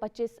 25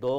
2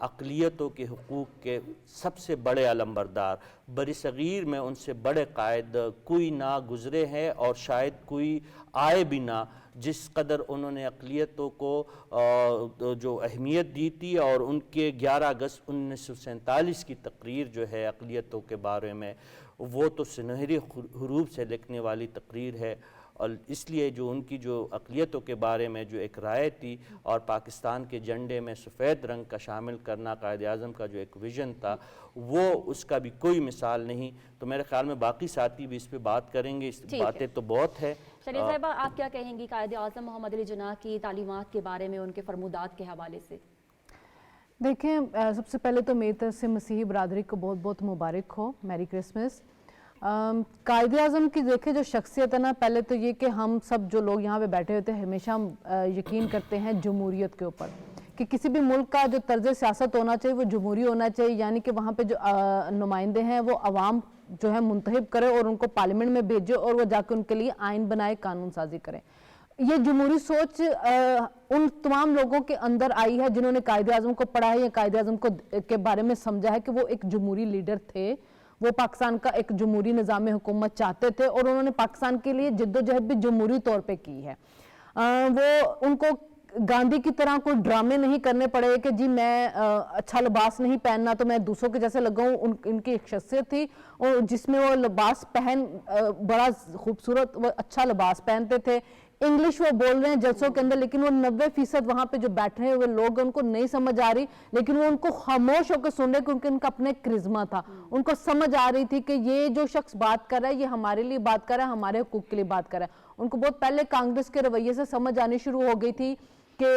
اقلیتوں کے حقوق کے سب سے بڑے علمبردار، برصغیر میں ان سے بڑے قائد کوئی نہ گزرے ہیں اور شاید کوئی آئے بھی نہ، جس قدر انہوں نے اقلیتوں کو جو اہمیت دی تھی، اور ان کے 11 اگست 1947 کی تقریر جو ہے اقلیتوں کے بارے میں، وہ تو سنہری حروف سے لکھنے والی تقریر ہے، اور اس لیے جو ان کی جو اقلیتوں کے بارے میں جو ایک رائے تھی اور پاکستان کے جھنڈے میں سفید رنگ کا شامل کرنا قائد اعظم کا جو ایک ویژن تھا، وہ اس کا بھی کوئی مثال نہیں۔ تو میرے خیال میں باقی ساتھی بھی اس پہ بات کریں گے، اس باتیں تو بہت ہے۔ شریف صاحبہ، آپ کیا کہیں گی قائد اعظم محمد علی جناح کی تعلیمات کے بارے میں، ان کے فرمودات کے حوالے سے؟ دیکھیں، سب سے پہلے تو میری طرف سے مسیحی برادری کو بہت بہت مبارک ہو، میری کرسمس۔ قائد اعظم کی دیکھیں جو شخصیت ہے نا، پہلے تو یہ کہ ہم سب جو لوگ یہاں پہ بیٹھے ہوتے ہیں ہمیشہ ہم یقین کرتے ہیں جمہوریت کے اوپر، کہ کسی بھی ملک کا جو طرز سیاست ہونا چاہیے وہ جمہوری ہونا چاہیے، یعنی کہ وہاں پہ جو نمائندے ہیں وہ عوام جو ہے منتخب کرے اور ان کو پارلیمنٹ میں بھیجے اور وہ جا کے ان کے لیے آئین بنائے، قانون سازی کرے۔ یہ جمہوری سوچ ان تمام لوگوں کے اندر آئی ہے جنہوں نے قائد اعظم کو پڑھا ہے یا قائد اعظم کے بارے میں سمجھا ہے کہ وہ ایک جمہوری لیڈر تھے، وہ پاکستان کا ایک جمہوری نظام حکومت چاہتے تھے، اور انہوں نے پاکستان کے لیے جد و جہد بھی جمہوری طور پہ کی ہے۔ وہ ان کو گاندھی کی طرح کوئی ڈرامے نہیں کرنے پڑے کہ جی میں اچھا لباس نہیں پہننا تو میں دوسروں کے جیسے لگاؤں۔ ان کی ایک شخصیت تھی اور جس میں وہ لباس پہن بڑا خوبصورت وہ اچھا لباس پہنتے تھے۔ انگلش وہ بول رہے ہیں جلسوں کے اندر، لیکن وہ 90% وہاں پہ جو بیٹھے ہوئے لوگ ان کو نہیں سمجھ آ رہی، لیکن وہ ان کو خاموش ہو کے سن رہے کیونکہ ان کا اپنے کرزما تھا۔ ان کو سمجھ آ رہی تھی کہ یہ جو شخص بات کر رہا ہے یہ ہمارے لیے بات کر رہا ہے، ہمارے حقوق کے لیے بات کر رہا ہے۔ ان کو بہت پہلے کانگریس کے رویے سے سمجھ آنی شروع ہو گئی تھی کہ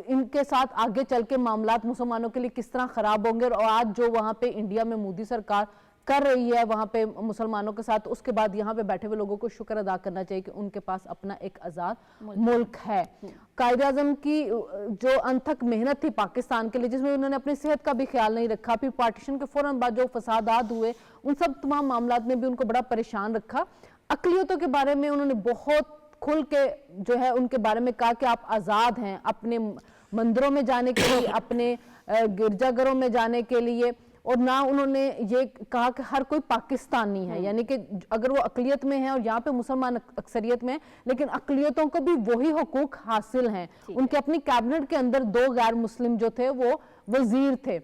ان کے ساتھ آگے چل کے معاملات مسلمانوں کے لیے کس طرح خراب ہوں گے، اور آج جو وہاں پہ انڈیا میں مودی سرکار کر رہی ہے وہاں پہ مسلمانوں کے ساتھ، اس کے بعد یہاں پہ بیٹھے ہوئے لوگوں کو شکر ادا کرنا چاہیے کہ ان کے پاس اپنا ایک آزاد ملک ہے۔ قائد اعظم کی جو انتھک محنت تھی پاکستان کے لیے، جس میں انہوں نے اپنی صحت کا بھی خیال نہیں رکھا، پھر پارٹیشن کے فوراً بعد جو فسادات ہوئے ان سب تمام معاملات میں بھی ان کو بڑا پریشان رکھا۔ اقلیتوں کے بارے میں انہوں نے بہت کھل کے جو ہے ان کے بارے میں کہا کہ آپ آزاد ہیں اپنے مندروں میں جانے کے لیے، اپنے گرجا گھروں میں جانے کے لیے، اور نہ انہوں نے یہ کہا کہ ہر کوئی پاکستانی ہے، یعنی کہ اگر وہ اقلیت میں ہیں اور یہاں پہ مسلمان اکثریت میں، لیکن اقلیتوں کو بھی وہی حقوق حاصل ہیں۔ ان کے اپنی کیبنٹ کے اندر 2 غیر مسلم جو تھے وہ وزیر تھے۔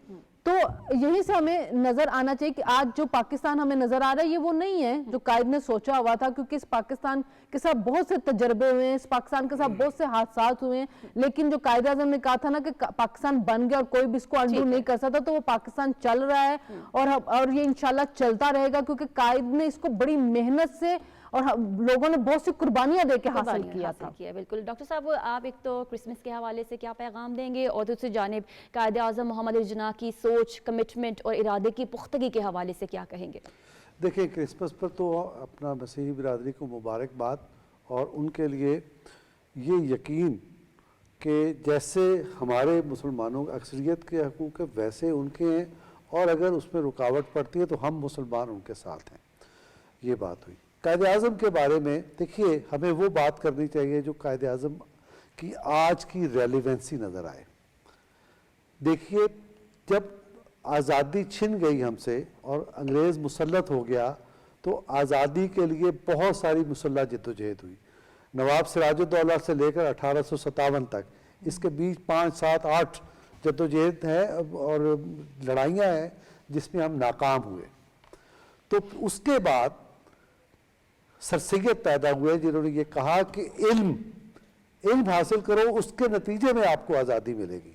تو یہی سے ہمیں نظر آنا چاہیے کہ آج جو پاکستان ہمیں نظر آ رہا ہے یہ وہ نہیں ہے جو قائد نے سوچا ہوا تھا، کیونکہ اس پاکستان کے ساتھ بہت سے تجربے ہوئے ہیں، اس پاکستان کے ساتھ بہت سے حادثات ہوئے ہیں، لیکن جو قائد اعظم نے کہا تھا نا کہ پاکستان بن گیا اور کوئی بھی اس کو انڈو نہیں کر سکتا، تو وہ پاکستان چل رہا ہے اور یہ انشاءاللہ چلتا رہے گا، کیونکہ قائد نے اس کو بڑی محنت سے اور لوگوں نے بہت سی قربانیاں دے کے حاصل کیا تھا۔ بالکل ڈاکٹر صاحب، آپ ایک تو کرسمس کے حوالے سے کیا پیغام دیں گے، اور دوسری جانب قائد اعظم محمد علی جناح کی سوچ، کمٹمنٹ اور ارادے کی پختگی کے حوالے سے کیا کہیں گے؟ دیکھیں، کرسمس پر تو اپنا مسیحی برادری کو مبارکباد، اور ان کے لیے یہ یقین کہ جیسے ہمارے مسلمانوں اکثریت کے حقوق ہیں ویسے ان کے ہیں، اور اگر اس میں رکاوٹ پڑتی ہے تو ہم مسلمان ان کے ساتھ ہیں۔ یہ بات ہوئی۔ قائد اعظم کے بارے میں دیکھیے، ہمیں وہ بات کرنی چاہیے جو قائد اعظم کی آج کی ریلیونسی نظر آئے۔ دیکھیے، جب آزادی چھن گئی ہم سے اور انگریز مسلط ہو گیا تو آزادی کے لیے بہت ساری مسلح جدوجہد ہوئی۔ نواب سراج الدولہ سے لے کر 1857 تک، اس کے بیچ 5، 7، 8 جدوجہد ہے اور لڑائیاں ہیں جس میں ہم ناکام ہوئے۔ تو اس کے بعد سر سید پیدا ہوئے جنہوں نے یہ کہا کہ علم حاصل کرو، اس کے نتیجے میں آپ کو آزادی ملے گی۔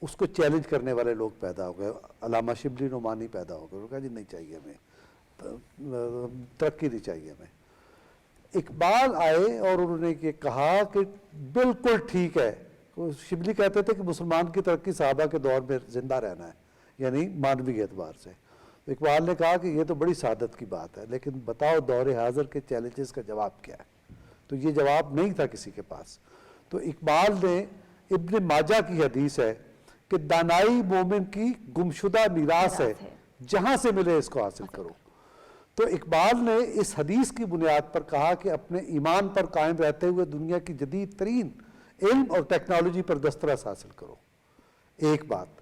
اس کو چیلنج کرنے والے لوگ پیدا ہو گئے، علامہ شبلی نعمانی پیدا ہو گئے، انہوں نے کہا جی نہیں چاہیے ہمیں، ترقی نہیں چاہیے ہمیں۔ اقبال آئے اور انہوں نے یہ کہا کہ بالکل ٹھیک ہے، شبلی کہتے تھے کہ مسلمان کی ترقی صحابہ کے دور میں زندہ رہنا ہے، یعنی مانوی اعتبار سے۔ اقبال نے کہا کہ یہ تو بڑی سعادت کی بات ہے، لیکن بتاؤ دور حاضر کے چیلنجز کا جواب کیا ہے؟ تو یہ جواب نہیں تھا کسی کے پاس۔ تو اقبال نے، ابن ماجہ کی حدیث ہے کہ دانائی مومن کی گمشدہ میراث ہے، جہاں سے ملے اس کو حاصل کرو۔ تو اقبال نے اس حدیث کی بنیاد پر کہا کہ اپنے ایمان پر قائم رہتے ہوئے دنیا کی جدید ترین علم اور ٹیکنالوجی پر دسترس حاصل کرو۔ ایک بات۔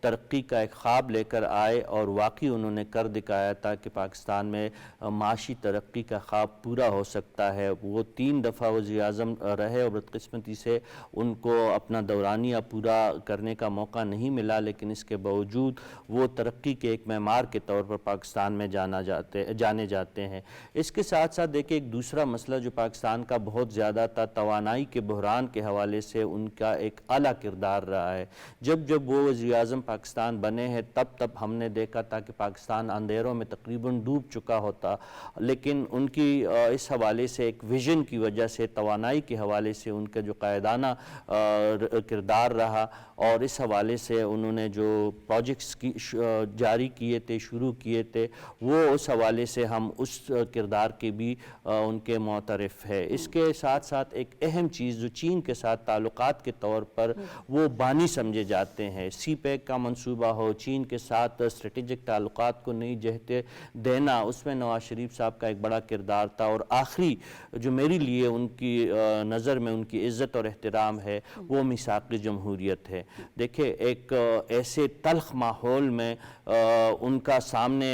ترقی کا ایک خواب لے کر آئے اور واقعی انہوں نے کر دکھایا تھا کہ پاکستان میں معاشی ترقی کا خواب پورا ہو سکتا ہے۔ وہ 3 دفعہ وزیر اعظم رہے اور بدقسمتی سے ان کو اپنا دورانیہ پورا کرنے کا موقع نہیں ملا، لیکن اس کے باوجود وہ ترقی کے ایک معمار کے طور پر پاکستان میں جانے جاتے ہیں۔ اس کے ساتھ ساتھ دیکھیں ایک دوسرا مسئلہ جو پاکستان کا بہت زیادہ تھا، توانائی کے بحران کے حوالے سے ان کا ایک اعلیٰ کردار رہا ہے۔ جب وہ وزیر اعظم پاکستان بنے ہیں تب ہم نے دیکھا تھا کہ پاکستان اندھیروں میں تقریباً ڈوب چکا ہوتا، لیکن ان کی اس حوالے سے ایک ویژن کی وجہ سے، توانائی کے حوالے سے ان کا جو قائدانہ کردار رہا، اور اس حوالے سے انہوں نے جو پروجیکٹس جاری کیے تھے، شروع کیے تھے، وہ اس حوالے سے ہم اس کردار کے بھی ان کے معترف ہے۔ اس کے ساتھ ساتھ ایک اہم چیز جو چین کے ساتھ تعلقات کے طور پر وہ بانی سمجھے جاتے ہیں، سی پیک کا منصوبہ ہو، چین کے ساتھ اسٹریٹجک تعلقات کو نئی جہتیں دینا، اس میں نواز شریف صاحب کا ایک بڑا کردار تھا۔ اور آخری جو میرے لیے ان کی نظر میں ان کی عزت اور احترام ہے وہ میثاق جمہوریت ہے۔ دیکھیں ایک ایسے تلخ ماحول میں ان کا سامنے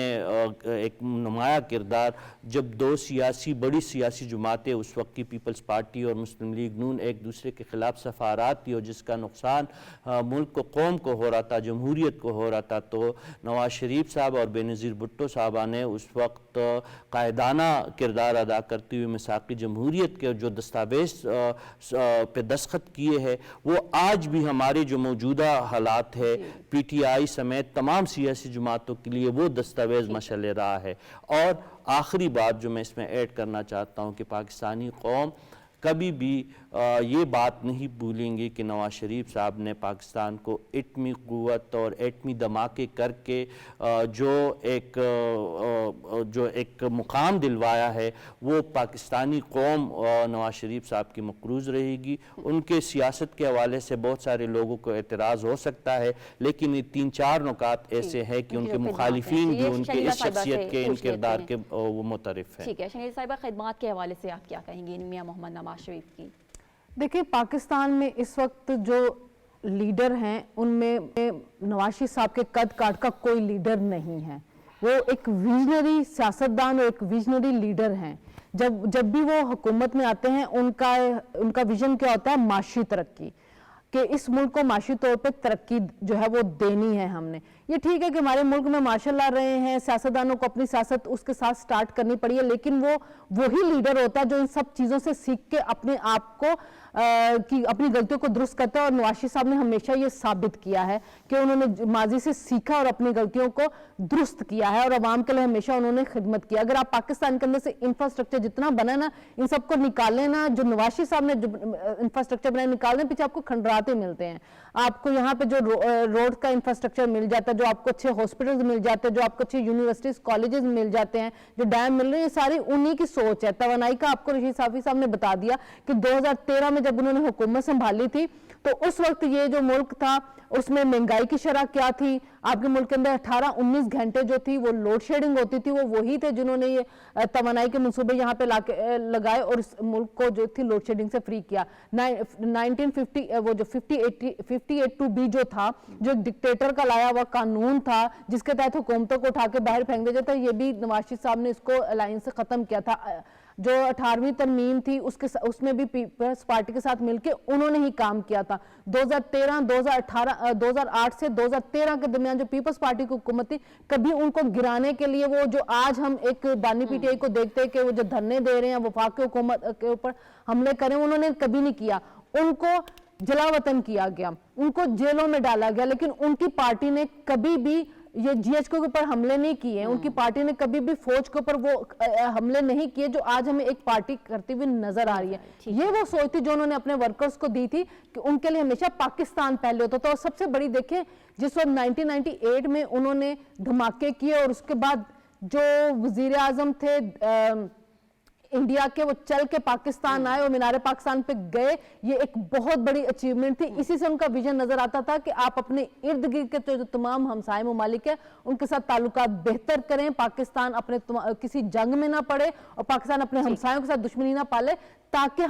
ایک نمایاں کردار، جب 2 بڑی سیاسی جماعتیں اس وقت کی پیپلز پارٹی اور مسلم لیگ نون ایک دوسرے کے خلاف سفارات تھی اور جس کا نقصان ملک کو، قوم کو ہو رہا تھا، جمہوریت کو ہو رہا تھا، تو نواز شریف صاحب اور بینظیر بھٹو صاحبہ نے اس وقت قائدانہ کردار ادا کرتے ہوئے میثاق جمہوریت کے جو دستاویز پہ دستخط کیے ہیں، وہ آج بھی ہمارے جو موجودہ حالات ہے پی ٹی آئی سمیت تمام سیاسی جماعتوں کے لیے وہ دستاویز مشعل راہ ہے۔ اور آخری بات جو میں اس میں ایڈ کرنا چاہتا ہوں کہ پاکستانی قوم کبھی بھی یہ بات نہیں بھولیں گی کہ نواز شریف صاحب نے پاکستان کو ایٹمی قوت اور ایٹمی دھماکے کر کے جو ایک مقام دلوایا ہے، وہ پاکستانی قوم نواز شریف صاحب کی مقروض رہے گی۔ ان کے سیاست کے حوالے سے بہت سارے لوگوں کو اعتراض ہو سکتا ہے، لیکن یہ 3-4 نکات ایسے ہیں کہ ان کے مخالفین بھی ان کے اس شخصیت کے، ان کردار کے وہ معترف ہیں۔ ٹھیک ہے شنیل صاحبہ، خدمات کے حوالے سے آپ کیا کہیں گے میاں محمد نواز شریف کی؟ دیکھیں پاکستان میں اس وقت جو لیڈر ہیں ان میں نواز شریف صاحب کے قد کاٹ کا کوئی لیڈر نہیں ہے۔ وہ ایک ویژنری سیاستدان اور ایک ویژنری لیڈر ہیں۔ جب بھی وہ حکومت میں آتے ہیں ان کا ویژن کیا ہوتا ہے؟ معاشی ترقی، کہ اس ملک کو معاشی طور پہ ترقی جو ہے وہ دینی ہے ہم نے۔ یہ ٹھیک ہے کہ ہمارے ملک میں ماشاءاللہ رہے ہیں، سیاستدانوں کو اپنی سیاست اس کے ساتھ سٹارٹ کرنی پڑی ہے، لیکن وہ وہی لیڈر ہوتا ہے جو ان سب چیزوں سے سیکھ کے اپنے آپ کو اپنی غلطیوں کو درست کرتا ہے۔ اور نواز شریف صاحب نے ہمیشہ یہ ثابت کیا ہے کہ انہوں نے ماضی سے سیکھا اور اپنی غلطیوں کو درست کیا ہے، اور عوام کے لیے ہمیشہ انہوں نے خدمت کیا۔ اگر آپ پاکستان کے اندر سے انفراسٹرکچر جتنا بنا نا، ان سب کو نکالیں نا، جو نواز شریف صاحب نے جو انفراسٹرکچر بنائے نکال دیں، پیچھے آپ کو کھنڈراتے ملتے ہیں۔ آپ کو یہاں پہ جو روڈ کا انفراسٹرکچر مل جاتا ہے، جو آپ کو اچھے ہاسپٹلز مل جاتے ہیں، جو آپ کو اچھے یونیورسٹیز کالجز مل جاتے ہیں، جو ڈیم مل رہے ہیں، یہ ساری انہی کی سوچ ہے۔ توانائی کا آپ کو رشید صافی صاحب نے بتا دیا کہ 2013 میں جب انہوں نے حکومت سنبھالی تھی تو اس وقت یہ جو ملک تھا اس میں مہنگائی کی شرح کیا تھی؟ آپ کے ملک کے اندر 18-19 گھنٹے جو تھی وہ لوڈ شیڈنگ ہوتی تھی، وہ وہی تھے جنہوں نے یہ توانائی کے منصوبے یہاں پہ لگائے اور اس ملک کو جو تھی لوڈ شیڈنگ سے فری کیا۔ 1950 وہ جو 58(2)B جو تھا، جو ڈکٹیٹر کا لایا ہوا قانون تھا جس کے تحت حکومتوں کو اٹھا کے باہر پھینک دیا جاتا ہے، یہ بھی نواز شریف صاحب نے اس کو الائنس سے ختم کیا تھا۔ جو 18ویں ترمیم تھی اس میں بھی پیپلز پارٹی کے ساتھ مل کے انہوں نے ہی کام کیا تھا۔ 2008 سے 2013 کے درمیان جو پیپلز پارٹی کی حکومت تھی، کبھی ان کو گرانے کے لیے وہ جو آج ہم ایک بانی پی ٹی آئی کو دیکھتے ہیں کہ وہ جو دھرنے دے رہے ہیں وفاقی حکومت کے اوپر حملے کریں، انہوں نے کبھی نہیں کیا۔ ان کو جلا وطن کیا گیا، ان کو جیلوں میں ڈالا گیا، لیکن ان کی پارٹی نے کبھی بھی یہ جی ایچ کے اوپر حملے نہیں کیے، ان کی پارٹی نے کبھی بھی فوج کے اوپر وہ حملے نہیں کیے جو آج ہمیں ایک پارٹی کرتی ہوئی نظر آ رہی ہے۔ یہ وہ سوچ تھی جو انہوں نے اپنے ورکرز کو دی تھی کہ ان کے لیے ہمیشہ پاکستان پہلے ہوتا تھا۔ اور سب سے بڑی دیکھیں جس وقت 1998 میں انہوں نے دھماکے کیے اور اس کے بعد جو وزیر اعظم تھے انڈیا کے، وہ چل کے پاکستان آئے اور مینار پاکستان پہ گئے، یہ ایک بہت بڑی اچیومنٹ تھی۔ اسی سے ان کا ویژن نظر آتا تھا کہ آپ اپنے ارد گرد کے جو تمام ہمسائے ممالک ہیں ان کے ساتھ تعلقات بہتر کریں، پاکستان اپنے کسی جنگ میں نہ پڑے اور پاکستان اپنے ہمسایوں کے ساتھ دشمنی نہ پالے، تاکہ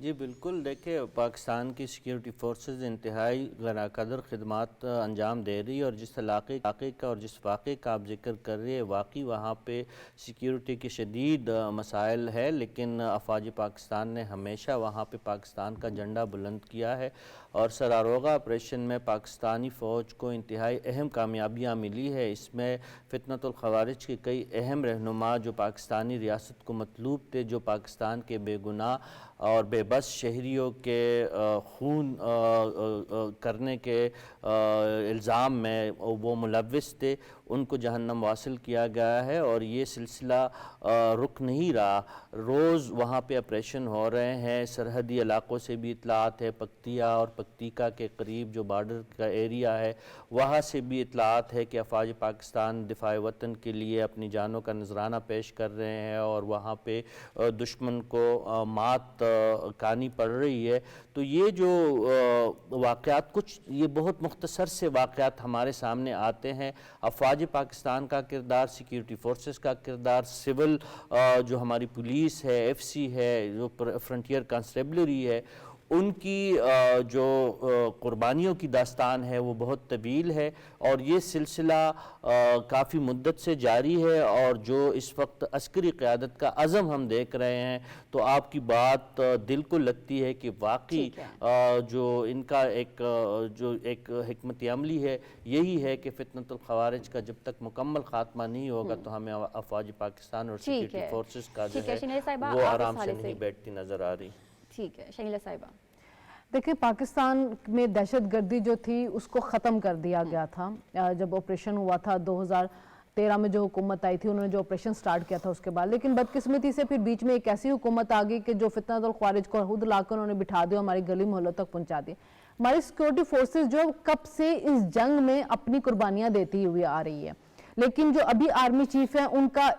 جی بالکل، دیکھیں پاکستان کی سیکیورٹی فورسز انتہائی غیر قدر خدمات انجام دے رہی ہے، اور جس علاقے کا اور جس واقعے کا آپ ذکر کر رہے ہیں واقعی وہاں پہ سیکیورٹی کے شدید مسائل ہے، لیکن افواج پاکستان نے ہمیشہ وہاں پہ پاکستان کا جھنڈا بلند کیا ہے، اور سراروغہ آپریشن میں پاکستانی فوج کو انتہائی اہم کامیابیاں ملی ہے۔ اس میں فتنۃ الخوارج کے کئی اہم رہنما جو پاکستانی ریاست کو مطلوب تھے، جو پاکستان کے بے گناہ اور بے بس شہریوں کے خون کرنے کے الزام میں وہ ملوث تھے، ان کو جہنم واصل کیا گیا ہے، اور یہ سلسلہ رک نہیں رہا۔ روز وہاں پہ آپریشن ہو رہے ہیں، سرحدی علاقوں سے بھی اطلاعات ہے، پکتیا اور پکتیکا کے قریب جو بارڈر کا ایریا ہے وہاں سے بھی اطلاعات ہے کہ افواج پاکستان دفاع وطن کے لیے اپنی جانوں کا نذرانہ پیش کر رہے ہیں، اور وہاں پہ دشمن کو مات کہانی پڑ رہی ہے۔ تو یہ جو واقعات، کچھ یہ بہت مختصر سے واقعات ہمارے سامنے آتے ہیں، افواج پاکستان کا کردار، سیکیورٹی فورسز کا کردار، سول جو ہماری پولیس ہے، ایف سی ہے، جو فرنٹیئر کانسٹیبلری ہے، ان کی جو قربانیوں کی داستان ہے وہ بہت طویل ہے، اور یہ سلسلہ کافی مدت سے جاری ہے، اور جو اس وقت عسکری قیادت کا عزم ہم دیکھ رہے ہیں تو آپ کی بات دل کو لگتی ہے کہ واقعی جو ان کا ایک حکمت عملی ہے یہی ہے کہ فتنۃ الخوارج کا جب تک مکمل خاتمہ نہیں ہوگا تو ہمیں افواج پاکستان اور سیکیورٹی فورسز کا جو ہے وہ آرام سے نہیں بیٹھتی نظر آ رہی۔ ٹھیک ہے شنیلا صاحبہ، دیکھیں پاکستان میں دہشت گردی جو تھی اس کو ختم کر دیا گیا تھا جب آپریشن ہوا تھا 2013 میں جو حکومت آئی تھی، انہوں نے جو آپریشن سٹارٹ کیا تھا اس کے بعد، لیکن بدقسمتی سے پھر بیچ میں ایک ایسی حکومت آ گئی کہ جو فتنۃ الخوارج کو خود لا کر انہوں نے بٹھا دیا، ہماری گلی محلوں تک پہنچا دیا۔ ہماری سیکورٹی فورسز جو کب سے اس جنگ میں اپنی قربانیاں دیتی ہوئی آ رہی ہے، لیکن جو ابھی آرمی چیف ہیں ان کا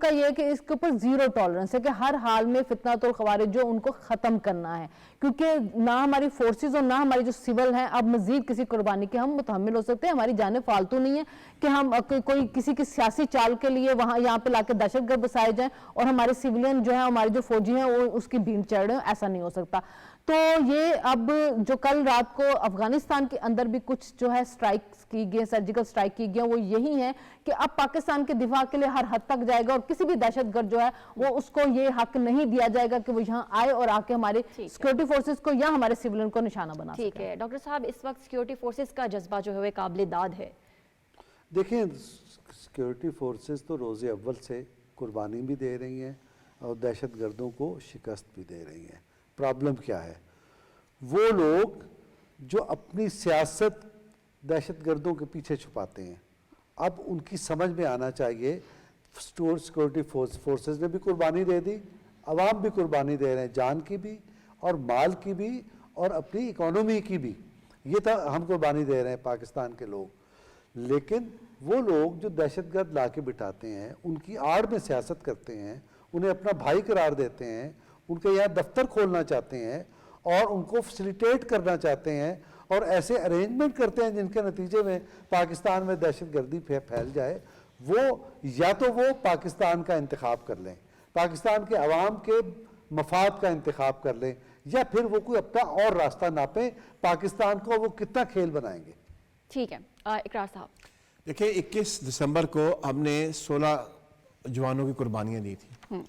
یہ ہے کہ اس کے اوپر زیرو ٹالرنس ہے کہ ہر حال میں فتنۃ الخوارج جو ان کو ختم کرنا ہے، کیونکہ نہ ہماری فورسز اور نہ ہماری جو سول ہیں اب مزید کسی قربانی کے ہم متحمل ہو سکتے ہیں۔ ہماری جانیں فالتو نہیں ہے کہ ہم کوئی کسی کی سیاسی چال کے لیے یہاں پہ لا کے دہشت گرد بسائے جائیں اور ہمارے سیولین جو ہیں، ہمارے جو فوجی ہیں وہ اس کی بھیڑ چڑھ رہے ہیں، ایسا نہیں ہو سکتا۔ تو یہ اب جو کل رات کو افغانستان کے اندر بھی کچھ جو ہے سٹرائکس کی گئی، سرجیکل سٹرائک کی گئی، وہ یہی ہے کہ اب پاکستان کے دفاع کے لیے ہر حد تک جائے گا، اور کسی بھی دہشت گرد جو ہے وہ اس کو یہ حق نہیں دیا جائے گا کہ وہ یہاں آئے اور آ کے ہمارے سیکورٹی فورسز کو یا ہمارے سیولین کو نشانہ بنا سکے۔ ٹھیک ہے ڈاکٹر صاحب، اس وقت سیکورٹی فورسز کا جذبہ جو ہے قابل داد ہے۔ دیکھیں سیکورٹی فورسز تو روز اول سے قربانی بھی دے رہی ہیں اور دہشت گردوں کو شکست بھی دے رہی ہیں۔ پرابلم کیا ہے؟ وہ لوگ جو اپنی سیاست دہشت گردوں کے پیچھے چھپاتے ہیں، اب ان کی سمجھ میں آنا چاہیے، سیکورٹی فورسز نے بھی قربانی دے دی، عوام بھی قربانی دے رہے ہیں، جان کی بھی اور مال کی بھی اور اپنی اکانومی کی بھی، یہ تو ہم قربانی دے رہے ہیں پاکستان کے لوگ۔ لیکن وہ لوگ جو دہشت گرد لا کے بٹھاتے ہیں، ان کی آڑ میں سیاست کرتے ہیں، انہیں اپنا بھائی قرار دیتے ہیں، ان کے یہاں دفتر کھولنا چاہتے ہیں اور ان کو فیسیلیٹیٹ کرنا چاہتے ہیں، اور ایسے ارینجمنٹ کرتے ہیں جن کے نتیجے میں پاکستان میں دہشت گردی پھیل جائے، وہ یا تو وہ پاکستان کا انتخاب کر لیں، پاکستان کے عوام کے مفاد کا انتخاب کر لیں، یا پھر وہ کوئی اپنا اور راستہ ناپیں، پاکستان کو وہ کتنا کھیل بنائیں گے۔ ٹھیک ہے اقرار صاحب، دیکھیں 21 دسمبر کو ہم نے 16 جوانوں کی قربانیاں دی تھی،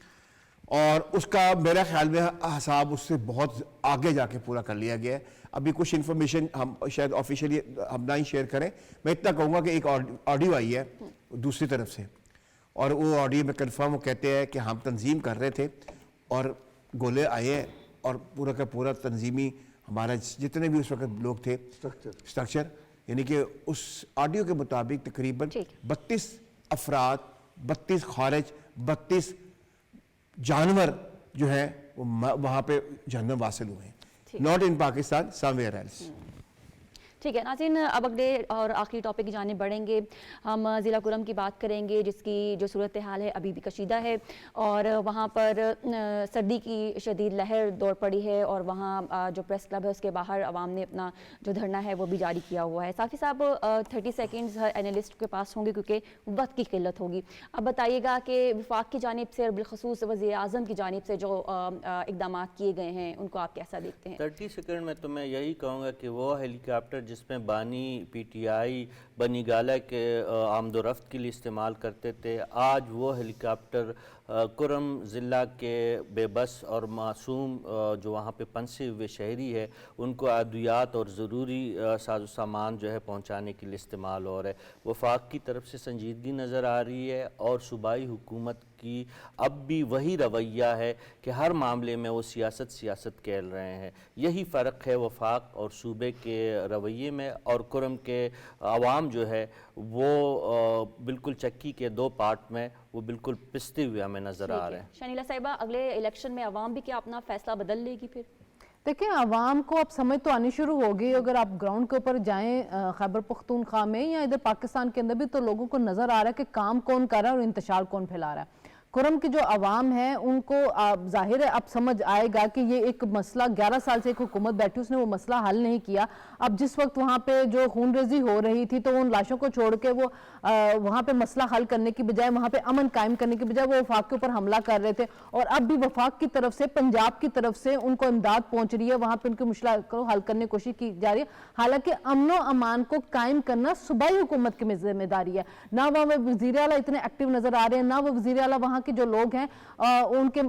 اور اس کا میرا خیال میں حساب اس سے بہت آگے جا کے پورا کر لیا گیا ہے۔ ابھی کچھ انفارمیشن ہم شاید آفیشیلی ہم نہ ہی شیئر کریں، میں اتنا کہوں گا کہ ایک آڈیو آئی ہے دوسری طرف سے، اور وہ آڈیو میں کنفرم وہ کہتے ہیں کہ ہم تنظیم کر رہے تھے اور گولے آئے ہیں، اور پورا کا پورا تنظیمی ہمارا جتنے بھی اس وقت لوگ تھے سٹرکچر، یعنی کہ اس آڈیو کے مطابق تقریباً 32 افراد، 32 خارج، 32 جانور جو ہیں وہاں پہ جہنم واصل ہوئے ہیں، not in Pakistan, somewhere else. ٹھیک ہے ناظرین، اب اگلے اور آخری ٹاپک کی جانب بڑھیں گے. ہم ضلع کرم کی بات کریں گے جس کی جو صورتحال ہے ابھی بھی کشیدہ ہے اور وہاں پر سردی کی شدید لہر دوڑ پڑی ہے اور وہاں جو پریس کلب ہے اس کے باہر عوام نے اپنا جو دھرنا ہے وہ بھی جاری کیا ہوا ہے. صافی صاحب 30 سیکنڈز ہر اینالسٹ کے پاس ہوں گے کیونکہ وقت کی قلت ہوگی. اب بتائیے گا کہ وفاق کی جانب سے اور بالخصوص وزیر اعظم کی جانب سے جو اقدامات کیے گئے ہیں ان کو آپ کیسا دیکھتے ہیں؟ 30 سیکنڈ میں تو میں یہی کہوں گا کہ وہ ہیلی کاپٹر جس میں بانی پی ٹی آئی بنی گالہ کے آمد و رفت کے لیے استعمال کرتے تھے، آج وہ ہیلی کاپٹر کرم ضلع کے بے بس اور معصوم جو وہاں پہ پنسے ہوئے شہری ہے ان کو ادویات اور ضروری ساز و سامان جو ہے پہنچانے کے لیے استعمال ہو رہا ہے. وفاق کی طرف سے سنجیدگی نظر آ رہی ہے اور صوبائی حکومت کی اب بھی وہی رویہ ہے کہ ہر معاملے میں وہ سیاست کھیل رہے ہیں. یہی فرق ہے وفاق اور صوبے کے رویے میں، اور کرم کے عوام جو ہے وہ بالکل چکی کے دو پارٹ میں وہ بالکل پستے ہوئے ہمیں نظر آ رہے ہیں. شنیلا صاحبہ، اگلے الیکشن میں عوام بھی کیا اپنا فیصلہ بدل لے گی پھر؟ دیکھیں عوام کو اب سمجھ تو آنی شروع ہوگی. اگر آپ گراؤنڈ کے اوپر جائیں خیبر پختونخوا میں یا ادھر پاکستان کے اندر بھی، تو لوگوں کو نظر آ رہا ہے کہ کام کون کر رہا ہے اور انتشار کون پھیلا رہا ہے. کرم کی جو عوام ہے ان کو ظاہر ہے اب سمجھ آئے گا کہ یہ ایک مسئلہ 11 سال سے ایک حکومت بیٹھی، اس نے وہ مسئلہ حل نہیں کیا. اب جس وقت وہاں پہ جو خون ریزی ہو رہی تھی تو ان لاشوں کو چھوڑ کے وہ وہاں پہ مسئلہ حل کرنے کی بجائے، وہاں پہ امن قائم کرنے کی بجائے وہ وفاق کے اوپر حملہ کر رہے تھے. اور اب بھی وفاق کی طرف سے، پنجاب کی طرف سے ان کو امداد پہنچ رہی ہے، وہاں پہ ان کی مشکلات کو حل کرنے کی کوشش کی جا رہی ہے. حالانکہ امن و امان کو قائم کرنا صوبائی حکومت کی ذمہ داری ہے. نہ وہ وزیر اعلیٰ اتنے ایکٹیو نظر آ رہے ہیں، نہ وہ وزیر اعلیٰ وہاں کے جو لوگ ہیں ان کے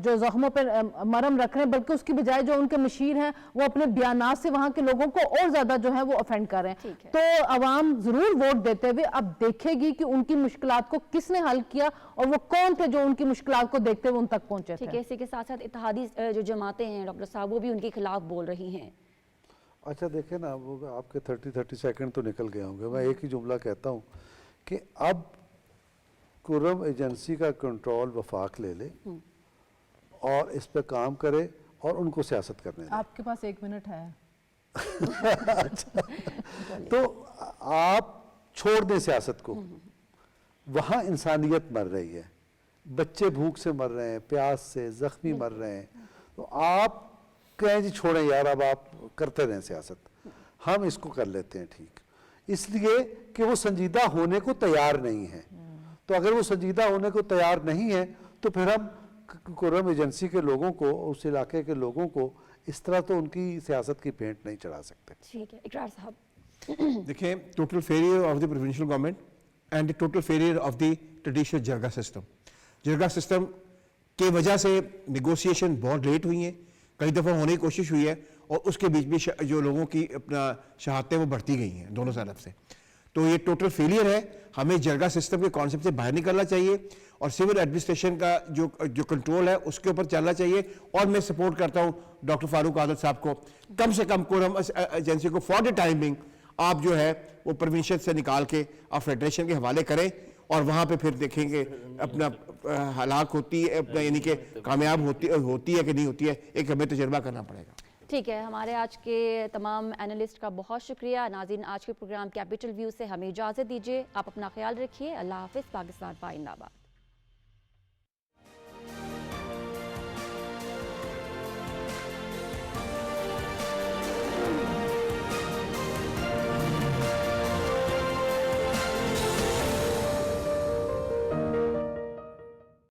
جو زخموں پر مرہم رکھ رہے ہیں، بلکہ اس کی بجائے جو ان کے مشیر ہیں وہ اپنے بیانات سے وہاں کے لوگوں کو اور زیادہ جو ہے وہ افینڈ کر رہے ہیں. تو عوام ضرور ووٹ دیتے ہوئے اب دیکھے گی کہ ان کی مشکلات کو کس نے حل کیا اور وہ کون تھے جو ان کی مشکلات کو دیکھتے ہوئے ان تک پہنچے تھے. ٹھیک ہے، اسی کے ساتھ ساتھ اتحادی جو جماعتیں ہیں ڈاکٹر صاحب وہ بھی ان کے خلاف بول رہی ہیں. اچھا دیکھیں نا، وہ آپ کے 30 سیکنڈ تو نکل گئے ہوں گے. میں ایک ہی جملہ کہتا ہوں کہ اب کرم ایجنسی کا کنٹرول وفاق لے لے اور اس پہ کام کرے اور ان کو سیاست کرنے دے. آپ کے پاس 1 منٹ ہے. تو آپ چھوڑ دیں سیاست کو. وہاں انسانیت مر رہی ہے، بچے بھوک سے مر رہے ہیں، پیاس سے، زخمی مر رہے ہیں. تو آپ کہیں جی چھوڑیں یار، اب آپ کرتے رہیں سیاست، ہم اس کو کر لیتے ہیں ٹھیک، اس لیے کہ وہ سنجیدہ ہونے کو تیار نہیں ہے. تو اگر وہ سنجیدہ ہونے کو تیار نہیں ہے تو پھر ہم کرم ایجنسی کے لوگوں کو، اس علاقے کے لوگوں کو اس طرح تو ان کی سیاست کی پینٹ نہیں چڑھا سکتے. ٹھیک ہے اقرار صاحب. دیکھیں، total failure of the provincial government and total failure of the traditional jirga system. Jirga system کی وجہ سے نیگوسیشن بہت لیٹ ہوئی ہیں، کئی دفعہ ہونے کی کوشش ہوئی ہے، اور اس کے بیچ میں جو لوگوں کی اپنا شہادتیں وہ بڑھتی گئی ہیں دونوں طرف سے. تو یہ ٹوٹل فیلئر ہے. ہمیں جرگا سسٹم کے کانسیپٹ سے باہر نکلنا چاہیے اور سول ایڈمنسٹریشن کا جو کنٹرول ہے اس کے اوپر چلنا چاہیے. اور میں سپورٹ کرتا ہوں ڈاکٹر فاروق عادل صاحب کو، کم سے کم کرم ایجنسی کو فار دی ٹائمنگ آپ جو ہے وہ پروونشل سے نکال کے آپ فیڈریشن کے حوالے کریں، اور وہاں پہ پھر دیکھیں گے اپنا ہلاک ہوتی ہے، اپنا یعنی کہ کامیاب ہوتی ہے کہ نہیں ہوتی ہے، ایک ہمیں تجربہ کرنا پڑے گا. ٹھیک ہے، ہمارے آج کے تمام اینالسٹ کا بہت شکریہ. ناظرین، آج کے پروگرام کیپٹل ویو سے ہمیں اجازت دیجیے. آپ اپنا خیال رکھیے. اللہ حافظ. پاکستان زندہ باد.